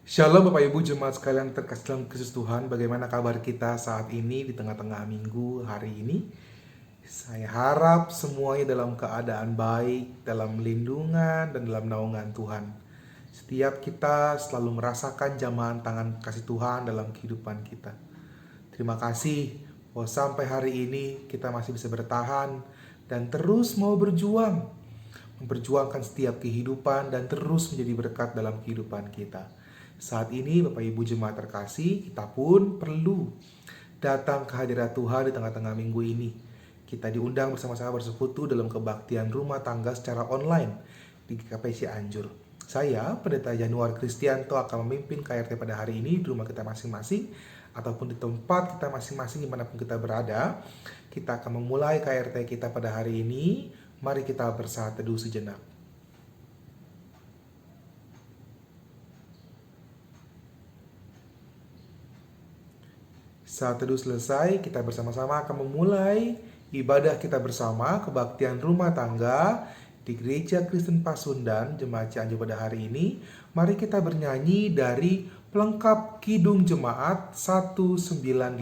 Shalom Bapak Ibu Jemaat sekalian terkasih dalam Kristus Tuhan. Bagaimana kabar kita saat ini di tengah-tengah minggu hari ini? Saya harap semuanya dalam keadaan baik, dalam lindungan dan dalam naungan Tuhan. Setiap kita selalu merasakan jamahan tangan kasih Tuhan dalam kehidupan kita. Terima kasih bahwa sampai hari ini kita masih bisa bertahan dan terus mau berjuang, memperjuangkan setiap kehidupan dan terus menjadi berkat dalam kehidupan kita. Saat ini Bapak Ibu Jemaat terkasih, kita pun perlu datang ke hadirat Tuhan di tengah-tengah minggu ini. Kita diundang bersama-sama bersekutu dalam kebaktian rumah tangga secara online di GKP Cianjur. Saya, Pendeta Januar Kristianto, akan memimpin KRT pada hari ini di rumah kita masing-masing ataupun di tempat kita masing-masing dimanapun kita berada. Kita akan memulai KRT kita pada hari ini. Mari kita bersaat teduh sejenak. Saat teduh selesai, kita bersama-sama akan memulai ibadah kita bersama kebaktian rumah tangga di Gereja Kristen Pasundan Jemaat Cianjur pada hari ini. Mari kita bernyanyi dari pelengkap Kidung Jemaat 198,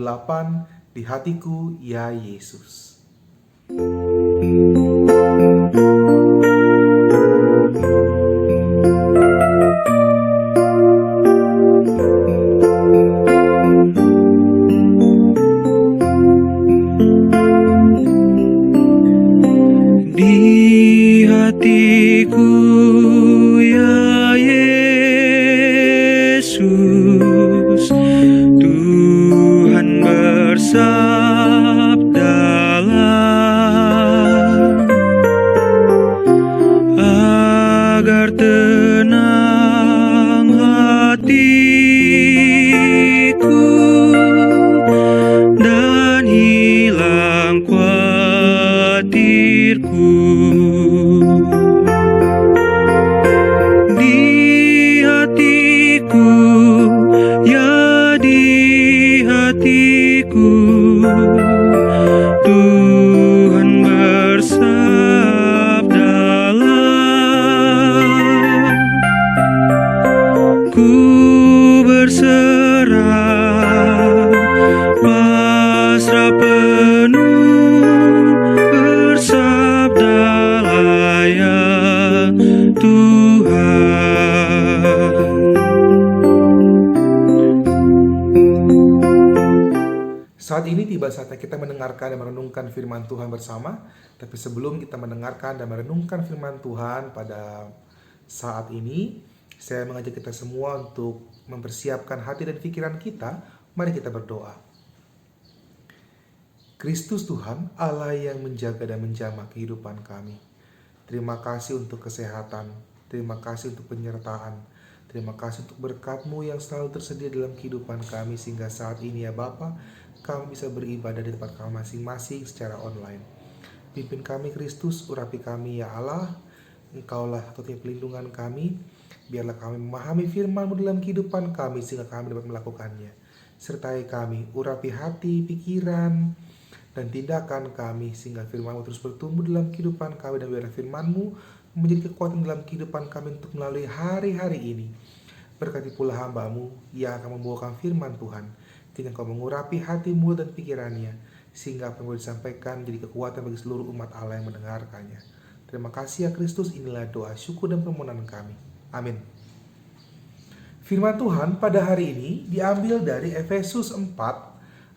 Di Hatiku Ya Yesus. Saat ini tiba saatnya kita mendengarkan dan merenungkan firman Tuhan bersama. Tapi sebelum kita mendengarkan dan merenungkan firman Tuhan pada saat ini, saya mengajak kita semua untuk mempersiapkan hati dan pikiran kita. Mari kita berdoa. Kristus Tuhan, Allah yang menjaga dan menjamah kehidupan kami. Terima kasih untuk kesehatan, terima kasih untuk penyertaan, terima kasih untuk berkat-Mu yang selalu tersedia dalam kehidupan kami. Sehingga saat ini ya Bapa, kami bisa beribadah di tempat kami masing-masing secara online. Pimpin kami Kristus, urapi kami ya Allah. Engkaulah satunya pelindungan kami. Biarlah kami memahami firman-Mu dalam kehidupan kami sehingga kami dapat melakukannya. Sertai kami, urapi hati, pikiran, dan tindakan kami sehingga firman-Mu terus bertumbuh dalam kehidupan kami. Dan biarlah firman-Mu menjadi kekuatan dalam kehidupan kami untuk melalui hari-hari ini. Berkati pula hamba-Mu yang akan membawakan firman Tuhan. Kiranya Kau mengurapi hati, mulut, dan pikirannya, sehingga apa yang boleh disampaikan menjadi kekuatan bagi seluruh umat Allah yang mendengarkannya. Terima kasih ya Kristus, inilah doa, syukur, dan permohonan kami. Amin. Firman Tuhan pada hari ini diambil dari Efesus 4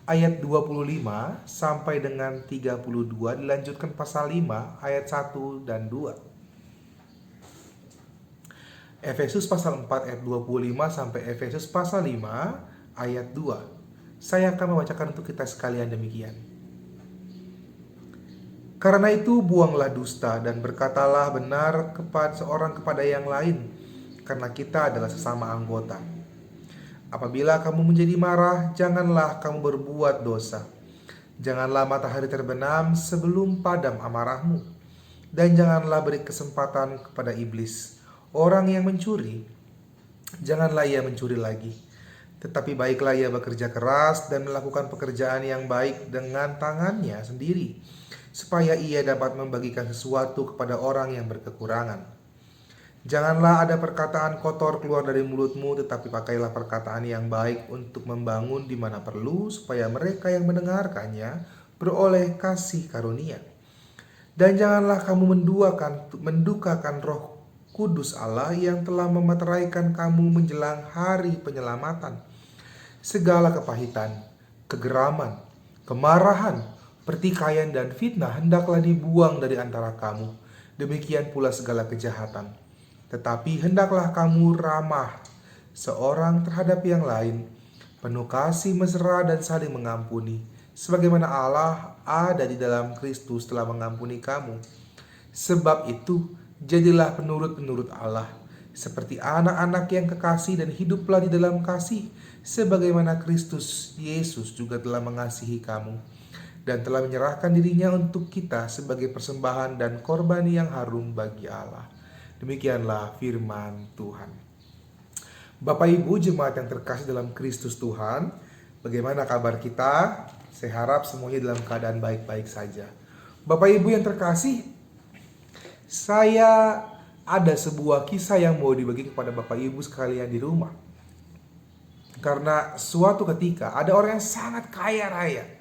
ayat 25 sampai dengan 32, dilanjutkan pasal 5 ayat 1 dan 2. Efesus pasal 4 ayat 25 sampai Efesus pasal 5 ayat 2. Saya akan membacakan untuk kita sekalian demikian. Karena itu buanglah dusta dan berkatalah benar seorang kepada yang lain, karena kita adalah sesama anggota. Apabila kamu menjadi marah, janganlah kamu berbuat dosa. Janganlah matahari terbenam sebelum padam amarahmu, dan janganlah beri kesempatan kepada iblis. Orang yang mencuri, janganlah ia mencuri lagi. Tetapi baiklah ia bekerja keras dan melakukan pekerjaan yang baik dengan tangannya sendiri, supaya ia dapat membagikan sesuatu kepada orang yang berkekurangan. Janganlah ada perkataan kotor keluar dari mulutmu, tetapi pakailah perkataan yang baik untuk membangun di mana perlu, supaya mereka yang mendengarkannya beroleh kasih karunia. Dan janganlah kamu mendukakan Roh Kudus Allah yang telah memeteraikan kamu menjelang hari penyelamatan. Segala kepahitan, kegeraman, kemarahan, pertikaian dan fitnah hendaklah dibuang dari antara kamu. Demikian pula segala kejahatan. Tetapi hendaklah kamu ramah seorang terhadap yang lain, penuh kasih mesra dan saling mengampuni, sebagaimana Allah ada di dalam Kristus telah mengampuni kamu. Sebab itu, jadilah penurut-penurut Allah, seperti anak-anak yang kekasih, dan hiduplah di dalam kasih, sebagaimana Kristus Yesus juga telah mengasihi kamu, dan telah menyerahkan dirinya untuk kita sebagai persembahan dan korban yang harum bagi Allah. Demikianlah firman Tuhan. Bapak Ibu jemaat yang terkasih dalam Kristus Tuhan, bagaimana kabar kita? Saya harap semuanya dalam keadaan baik-baik saja. Bapak Ibu yang terkasih, saya ada sebuah kisah yang mau dibagi kepada Bapak Ibu sekalian di rumah. Karena suatu ketika ada orang yang sangat kaya raya.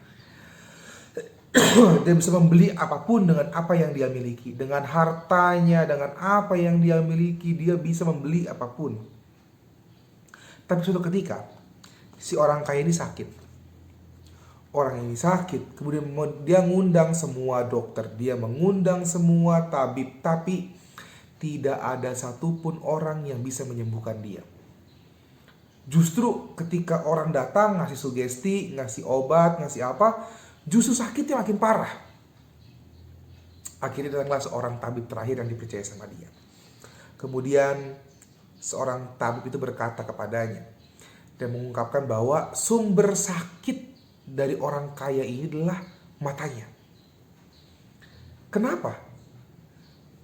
Dia bisa membeli apapun dengan apa yang dia miliki. Dengan hartanya, dengan apa yang dia miliki, dia bisa membeli apapun. Tapi suatu ketika, si orang kaya ini sakit. Orang ini sakit, kemudian dia mengundang semua dokter, dia mengundang semua tabib, tapi tidak ada satupun orang yang bisa menyembuhkan dia. Justru ketika orang datang ngasih sugesti, ngasih obat, ngasih apa, justru sakitnya makin parah. Akhirnya datanglah seorang tabib terakhir yang dipercaya sama dia. Kemudian seorang tabib itu berkata kepadanya dan mengungkapkan bahwa sumber sakit dari orang kaya ini adalah matanya. Kenapa?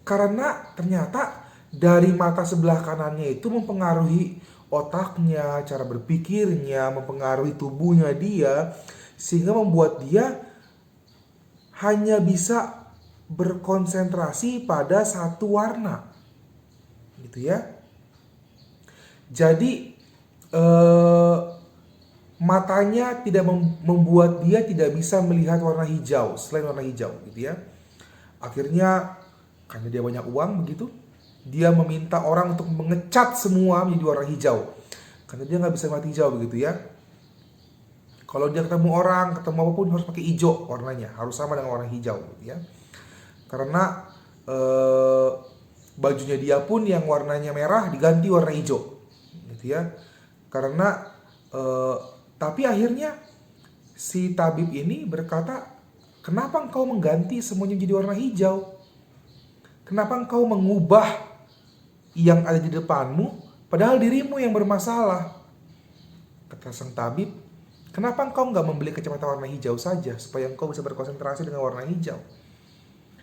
Karena ternyata dari mata sebelah kanannya itu mempengaruhi otaknya, cara berpikirnya, mempengaruhi tubuhnya dia, sehingga membuat dia hanya bisa berkonsentrasi pada satu warna, gitu ya. Jadi matanya tidak membuat dia tidak bisa melihat warna hijau selain warna hijau, gitu ya. Akhirnya karena dia banyak uang begitu, dia meminta orang untuk mengecat semua menjadi warna hijau. Karena dia nggak bisa melihat hijau begitu ya. Kalau dia ketemu orang, ketemu apapun harus pakai hijau warnanya, harus sama dengan warna hijau gitu ya. Karena bajunya dia pun yang warnanya merah diganti warna hijau gitu ya. Karena tapi akhirnya si tabib ini berkata, "Kenapa engkau mengganti semuanya menjadi warna hijau? Kenapa engkau mengubah yang ada di depanmu, padahal dirimu yang bermasalah?" Kata sang tabib, "Kenapa engkau nggak membeli kacamata warna hijau saja, supaya engkau bisa berkonsentrasi dengan warna hijau?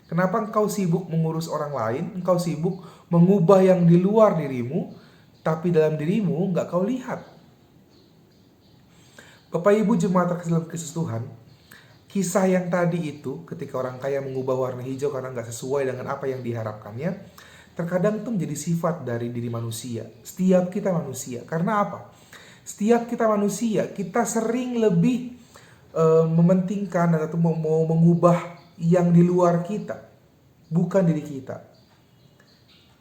Kenapa engkau sibuk mengurus orang lain, engkau sibuk mengubah yang di luar dirimu, tapi dalam dirimu nggak kau lihat?" Bapak Ibu jemaat terkasih dalam Kristus Tuhan, kisah yang tadi itu ketika orang kaya mengubah warna hijau karena nggak sesuai dengan apa yang diharapkannya, terkadang itu menjadi sifat dari diri manusia. Setiap kita manusia. Karena apa? Setiap kita manusia, kita sering lebih mementingkan atau mau mengubah yang di luar kita, bukan diri kita.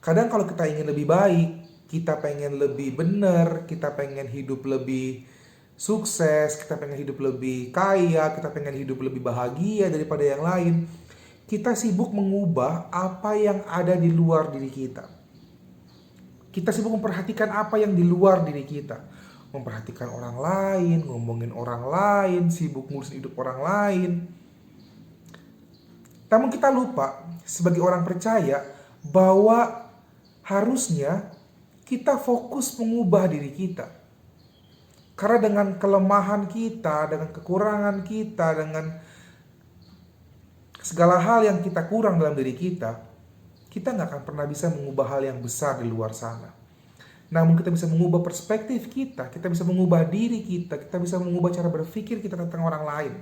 Kadang kalau kita ingin lebih baik, kita pengen lebih benar, kita pengen hidup lebih sukses, kita pengen hidup lebih kaya, kita pengen hidup lebih bahagia daripada yang lain, kita sibuk mengubah apa yang ada di luar diri kita. Kita sibuk memperhatikan apa yang di luar diri kita. Memperhatikan orang lain, ngomongin orang lain, sibuk ngurusin hidup orang lain. Namun kita lupa sebagai orang percaya bahwa harusnya kita fokus mengubah diri kita. Karena dengan kelemahan kita, dengan kekurangan kita, dengan segala hal yang kita kurang dalam diri kita nggak akan pernah bisa mengubah hal yang besar di luar sana. Namun kita bisa mengubah perspektif kita bisa mengubah diri kita bisa mengubah cara berpikir kita tentang orang lain.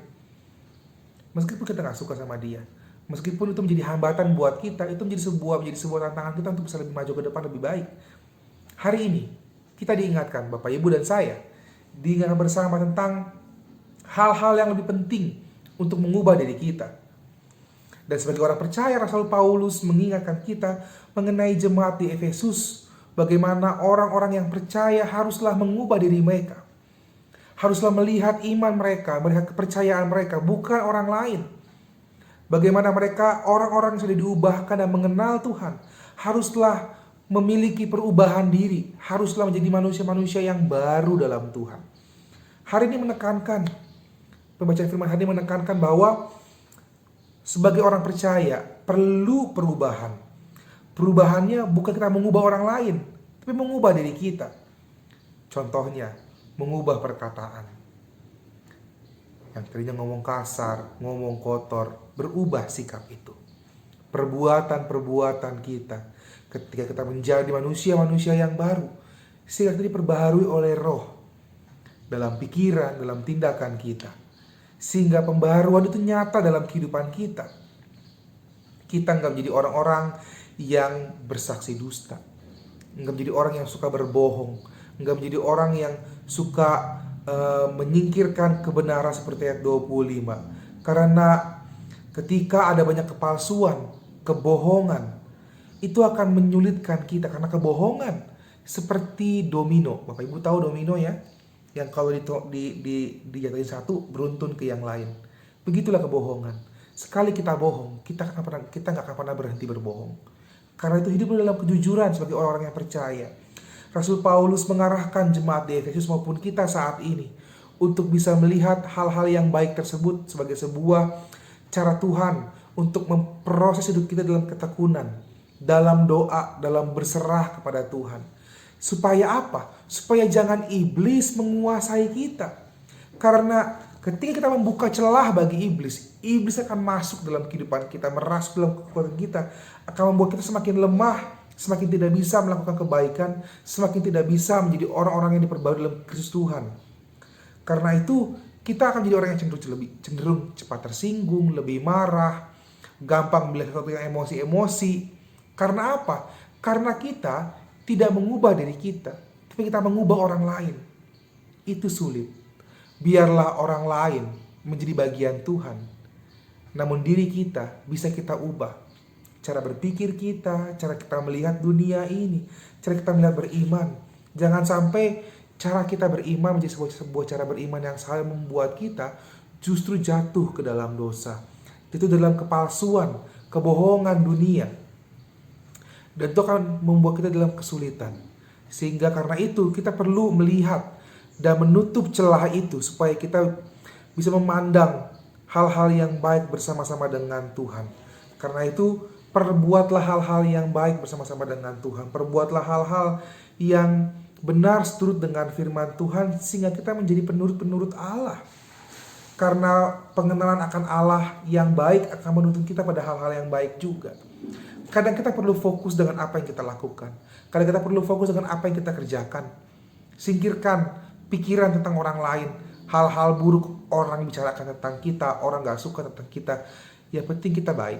Meskipun kita nggak suka sama dia, Meskipun itu menjadi hambatan buat kita, itu menjadi sebuah tantangan kita untuk bisa lebih maju ke depan lebih baik. Hari ini kita diingatkan, Bapak, Ibu, dan saya diingatkan bersama tentang hal-hal yang lebih penting untuk mengubah diri kita. Dan sebagai orang percaya, Rasul Paulus mengingatkan kita mengenai jemaat di Efesus, bagaimana orang-orang yang percaya haruslah mengubah diri mereka. Haruslah melihat iman mereka, melihat kepercayaan mereka, bukan orang lain. Bagaimana mereka orang-orang yang sudah diubahkan dan mengenal Tuhan, haruslah memiliki perubahan diri, haruslah menjadi manusia-manusia yang baru dalam Tuhan. Hari ini menekankan, pembacaan firman hari ini menekankan bahwa sebagai orang percaya perlu perubahan. Perubahannya bukan kita mengubah orang lain, tapi mengubah diri kita. Contohnya, mengubah perkataan. Yang tadinya ngomong kasar, ngomong kotor, berubah sikap itu. Perbuatan-perbuatan kita ketika kita menjadi manusia-manusia yang baru, sehingga kita diperbaharui oleh Roh dalam pikiran, dalam tindakan kita, sehingga pembaharuan itu nyata dalam kehidupan kita. Kita nggak menjadi orang-orang yang bersaksi dusta, nggak menjadi orang yang suka berbohong, nggak menjadi orang yang suka menyingkirkan kebenaran seperti ayat 25. Karena ketika ada banyak kepalsuan, kebohongan, itu akan menyulitkan kita, karena kebohongan seperti domino. Bapak Ibu tahu domino ya, yang kalau dijatuhin satu beruntun ke yang lain. Begitulah kebohongan. Sekali kita bohong, kita nggak akan pernah berhenti berbohong. Karena itu hidup dalam kejujuran sebagai orang-orang yang percaya. Rasul Paulus mengarahkan jemaat di Efesus maupun kita saat ini untuk bisa melihat hal-hal yang baik tersebut sebagai sebuah cara Tuhan untuk memproses hidup kita dalam ketekunan, dalam doa, dalam berserah kepada Tuhan. Supaya apa? Supaya jangan iblis menguasai kita. Karena ketika kita membuka celah bagi iblis, iblis akan masuk dalam kehidupan kita, merasuk dalam kekuatan kita, akan membuat kita semakin lemah, semakin tidak bisa melakukan kebaikan, semakin tidak bisa menjadi orang-orang yang diperbarui dalam Kristus Tuhan. Karena itu kita akan menjadi orang yang cenderung cepat tersinggung, lebih marah, gampang melihat sesuatu yang emosi-emosi. Karena apa? Karena kita tidak mengubah diri kita, tapi kita mengubah orang lain. Itu sulit. Biarlah orang lain menjadi bagian Tuhan, namun diri kita bisa kita ubah. Cara berpikir kita, cara kita melihat dunia ini, cara kita melihat beriman. Jangan sampai cara kita beriman menjadi sebuah cara beriman yang salah, membuat kita justru jatuh ke dalam dosa. Itu dalam kepalsuan, kebohongan dunia. Dan itu akan membuat kita dalam kesulitan. Sehingga karena itu kita perlu melihat dan menutup celah itu supaya kita bisa memandang hal-hal yang baik bersama-sama dengan Tuhan. Karena itu perbuatlah hal-hal yang baik bersama-sama dengan Tuhan. Perbuatlah hal-hal yang benar seturut dengan firman Tuhan, sehingga kita menjadi penurut-penurut Allah. Karena pengenalan akan Allah yang baik akan menuntun kita pada hal-hal yang baik juga. Kadang kita perlu fokus dengan apa yang kita lakukan. Kadang kita perlu fokus dengan apa yang kita kerjakan. Singkirkan pikiran tentang orang lain. Hal-hal buruk orang bicarakan tentang kita, orang gak suka tentang kita. Yang penting kita baik.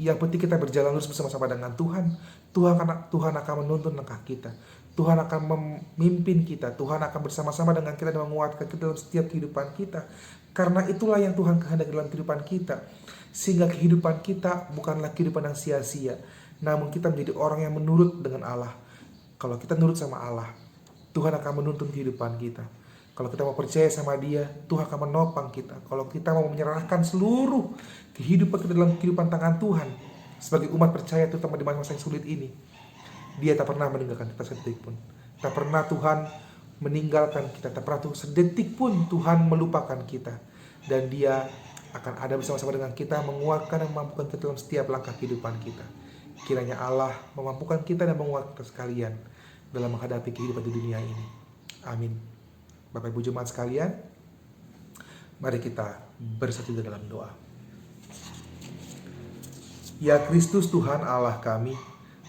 Yang penting kita berjalan lurus bersama-sama dengan Tuhan. Tuhan akan menuntun langkah kita. Tuhan akan memimpin kita. Tuhan akan bersama-sama dengan kita dan menguatkan kita dalam setiap kehidupan kita. Karena itulah yang Tuhan kehendaki dalam kehidupan kita. Sehingga kehidupan kita bukanlah kehidupan yang sia-sia, namun kita menjadi orang yang menurut dengan Allah. Kalau kita nurut sama Allah, Tuhan akan menuntun kehidupan kita. Kalau kita mau percaya sama Dia, Tuhan akan menopang kita. Kalau kita mau menyerahkan seluruh kehidupan kita dalam kehidupan tangan Tuhan, sebagai umat percaya terutama di masa yang sulit ini, Dia tak pernah meninggalkan kita sedetik pun. Tak pernah Tuhan meninggalkan kita, tak pernah sedetik pun Tuhan melupakan kita. Dan Dia akan ada bersama-sama dengan kita, menguatkan dan memampukan kita dalam setiap langkah kehidupan kita. Kiranya Allah memampukan kita dan menguatkan kita sekalian dalam menghadapi kehidupan di dunia ini. Amin. Bapak Ibu jemaat sekalian, mari kita bersatu dalam doa. Ya Kristus Tuhan Allah kami,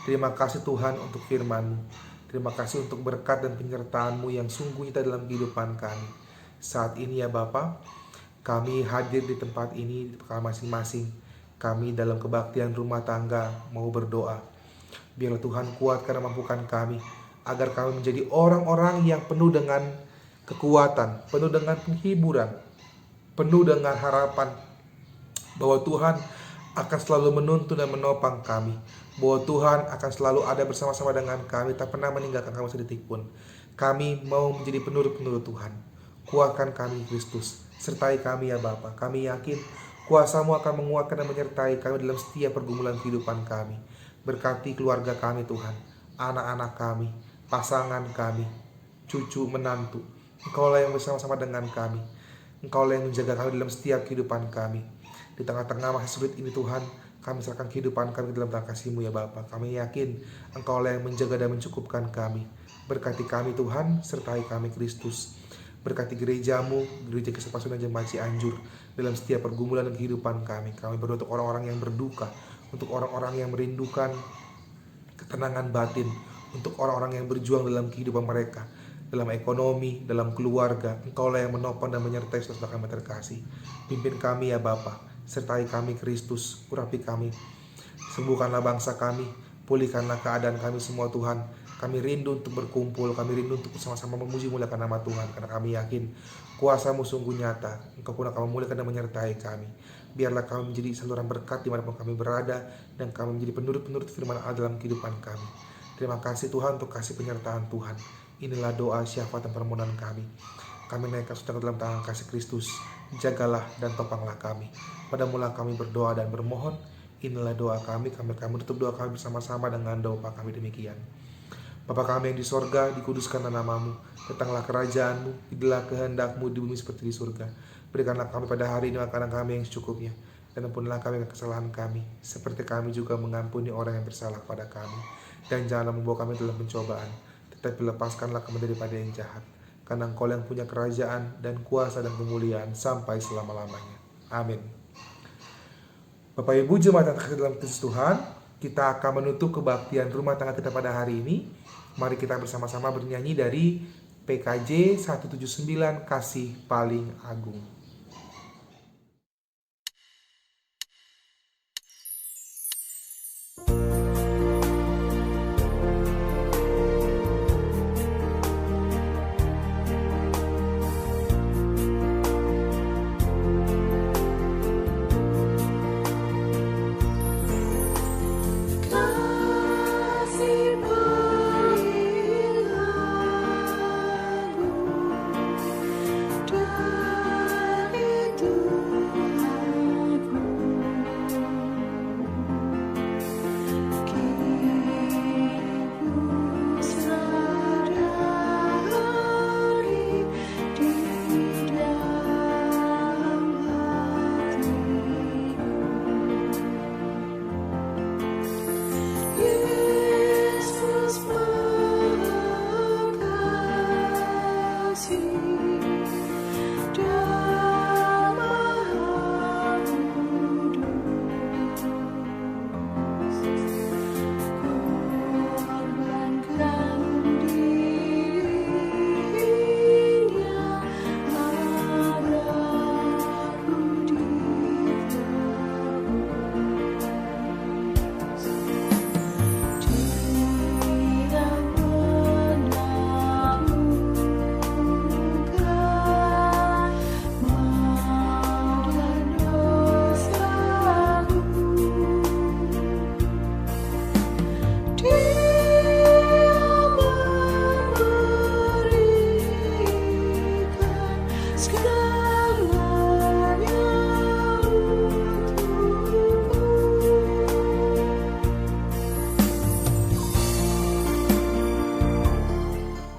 terima kasih Tuhan untuk firman-Mu. Terima kasih untuk berkat dan penyertaan-Mu yang sungguh nyata dalam kehidupan kami. Saat ini ya Bapa, kami hadir di tempat ini, di tempat masing-masing. Kami dalam kebaktian rumah tangga mau berdoa. Biarlah Tuhan kuatkan dan mampukan kami, agar kami menjadi orang-orang yang penuh dengan kekuatan, penuh dengan penghiburan, penuh dengan harapan bahwa Tuhan akan selalu menuntun dan menopang kami, bahwa Tuhan akan selalu ada bersama-sama dengan kami, tak pernah meninggalkan kami sedetik pun. Kami mau menjadi penurut-penurut Tuhan. Kuatkan kami Kristus, sertai kami ya Bapa. Kami yakin kuasa-Mu akan menguatkan dan menyertai kami dalam setiap pergumulan kehidupan kami. Berkati keluarga kami Tuhan, anak-anak kami, pasangan kami, cucu, menantu. Engkaulah yang bersama-sama dengan kami. Engkaulah yang menjaga kami dalam setiap kehidupan kami. Di tengah-tengah masa sulit ini Tuhan, kami serahkan kehidupan kami dalam tangan kasih-Mu ya Bapa. Kami yakin Engkaulah yang menjaga dan mencukupkan kami. Berkati kami Tuhan, sertai kami Kristus. Berkati gereja-Mu, Gereja Kesepasunan Jemaat Cianjur, dalam setiap pergumulan kehidupan kami. Kami berdoa untuk orang-orang yang berduka, untuk orang-orang yang merindukan ketenangan batin, untuk orang-orang yang berjuang dalam kehidupan mereka, dalam ekonomi, dalam keluarga. Engkaulah yang menopang dan menyertai saudara kami terkasih. Pimpin kami ya Bapa, sertai kami Kristus, urapi kami, sembuhkanlah bangsa kami, pulihkanlah keadaan kami semua Tuhan. Kami rindu untuk berkumpul, kami rindu untuk bersama-sama memuji muliakan nama Tuhan, karena kami yakin kuasa-Mu sungguh nyata. Engkau pun akan memuliakan dan menyertai kami. Biarlah kami menjadi saluran berkat dimanapun kami berada, dan kami menjadi penurut-penurut firman Allah dalam kehidupan kami. Terima kasih Tuhan untuk kasih penyertaan Tuhan. Inilah doa, syafaat dan permohonan kami. Kami naikkan saudara dalam tangan kasih Kristus. Jagalah dan topanglah kami. Padamu-lah kami berdoa dan bermohon. Inilah doa kami tutup doa kami bersama-sama dengan doa kami demikian. Bapa kami yang di sorga, dikuduskanlah nama-Mu. Datanglah kerajaan-Mu, jadilah kehendak-Mu di bumi seperti di surga. Berikanlah kami pada hari ini makanan kami yang secukupnya, dan ampunilah kami kesalahan kami, seperti kami juga mengampuni orang yang bersalah pada kami. Dan janganlah membawa kami dalam pencobaan, tetapi lepaskanlah kami daripada yang jahat. Karena Engkau yang punya kerajaan dan kuasa dan kemuliaan sampai selama-lamanya. Amin. Bapak Ibu jemaat yang terkasih dalam Kristus Tuhan, kita akan menutup kebaktian rumah tangga kita pada hari ini. Mari kita bersama-sama bernyanyi dari PKJ 179, Kasih Paling Agung.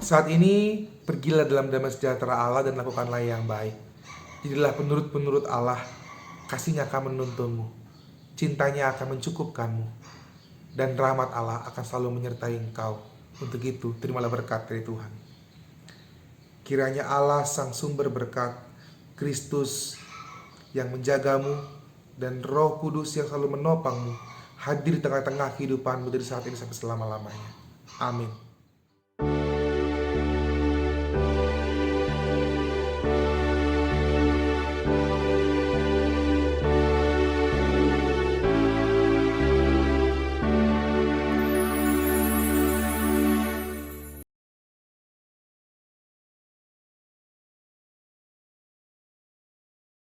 Saat ini, pergilah dalam damai sejahtera Allah dan lakukanlah yang baik. Jadilah penurut-penurut Allah, kasih-Nya akan menuntunmu, cintanya akan mencukupkanmu, dan rahmat Allah akan selalu menyertai engkau. Untuk itu, terimalah berkat dari Tuhan. Kiranya Allah sang sumber berkat, Kristus yang menjagamu, dan Roh Kudus yang selalu menopangmu, hadir di tengah-tengah kehidupanmu dari saat ini sampai selama-lamanya. Amin.